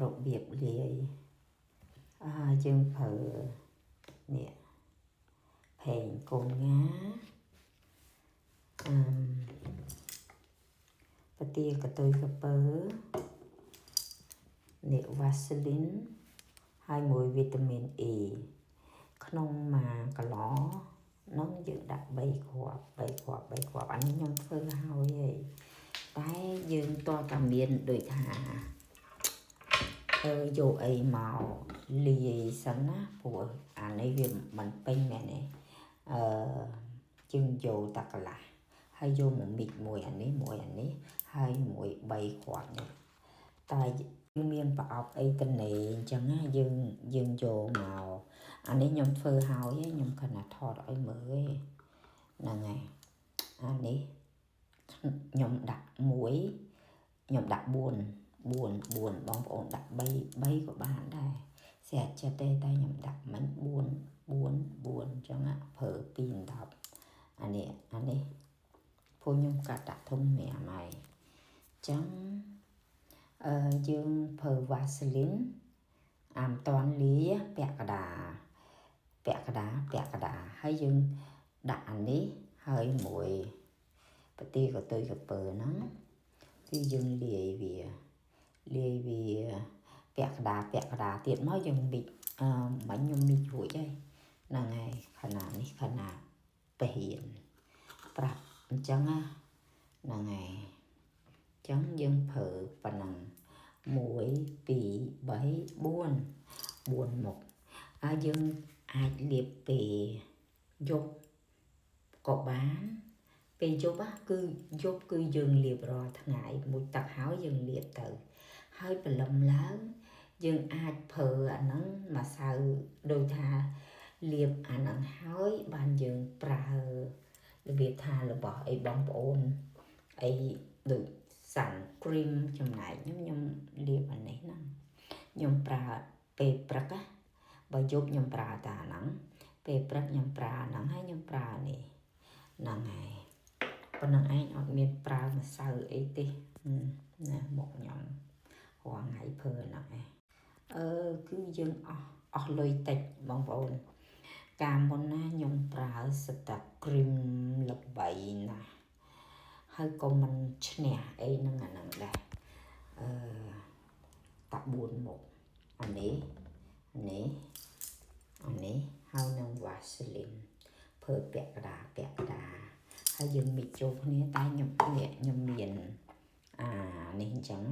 របៀបលាយយើងប្រើនេះផេងកូនងាប្រទាលកតុយកពើនេះវ៉ាសេលីនហើយមួយវីតាមីន E ក្នុងមួយកន្លនោះយើងដាក់3គ្រាប់អានេះខ្ញុំធ្វើហើយតែយើងតើតាមានដូចថាយកអីមកលាយសិនណាព្រោះអានេះវាមិនពេញមែនទេយើងយកតាកន្លះហើយយកមកមីកមួយអានេះហើយមួយ3គ្រាប់នេះតែមានប្រអប់អីតនេអញ្ចឹងណាយើងយកមកអានេះខ្ញុំធ្វើហើយខ្ញុំគ្រាន់តែថតឲ្យមើលហ្នឹងហើយអានេះខ្ញុំដាក់1ខ្ញុំដាក់4បងប្អូនដាក់3ក៏បានដែរស្អាតចិត្តទេតែខ្ញុំដាក់មិន4អញ្ចឹងប្រើ2 10អានេះព្រោះខ្ញុំកាត់ដាក់ធំម្រាមហើយអញ្ចឹងយើងប្រើវ៉ាសេលីនមិនតាន់លាពាក់កដាហើយយើងដាក់អានេះហើយមួយប្រទាលកតុយកពើហ្នឹងគឺយើងលាយវាពាក់កដាទៀតមកយើងមីកមិញខ្ញុំមីករួចហើយហ្នឹងហើយខណៈនេះខណៈពហៀនប្រាប់អញ្ចឹងហ្នឹងហើយអញ្ចឹងយើងប្រើប៉ុណ្ណឹង1 2 3 4មុខយើងអាចលាបពេលយប់ក៏បានពេលយប់គឺយប់គឺយើងលាបរាល់ថ្ងៃមួយទឹកហើយយើងលាបទៅហើយព្រលឹមឡើងយើងអាចប្រើអាហ្នឹងម្សៅដូចថាលាបអាហ្នឹងហើយបានយើងប្រើរបៀបថារបស់អីបងប្អូនអីដូចសាន់គ្រីមចំណែកខ្ញុំលាបអានេះហ្នឹងខ្ញុំប្រើពេលព្រឹកបើយប់ខ្ញុំប្រើតែអាហ្នឹងពេលព្រឹកខ្ញុំប្រើអាហ្នឹងហើយខ្ញុំប្រើនេះហ្នឹងហើយប៉ុណ្ណឹងឯងអត់មានប្រើម្សៅអីទេណាមកខ្ញុំរាល់ថ្ងៃប្រើហ្នឹងឯងគឺយើងអស់លុយតិចបងប្អូនកាលមុនណាខ្ញុំប្រើស្តាគ្រីមល្បីណាស់ហើយក៏មិនឈ្នះអីហ្នឹងអាហ្នឹងដែរតា4មុខអានេះហើយនឹងវ៉ាសេលីនធ្វើពាក់កដាហើយយើងមីកចូលគ្នាតែខ្ញុំមាននេះអញ្ចឹង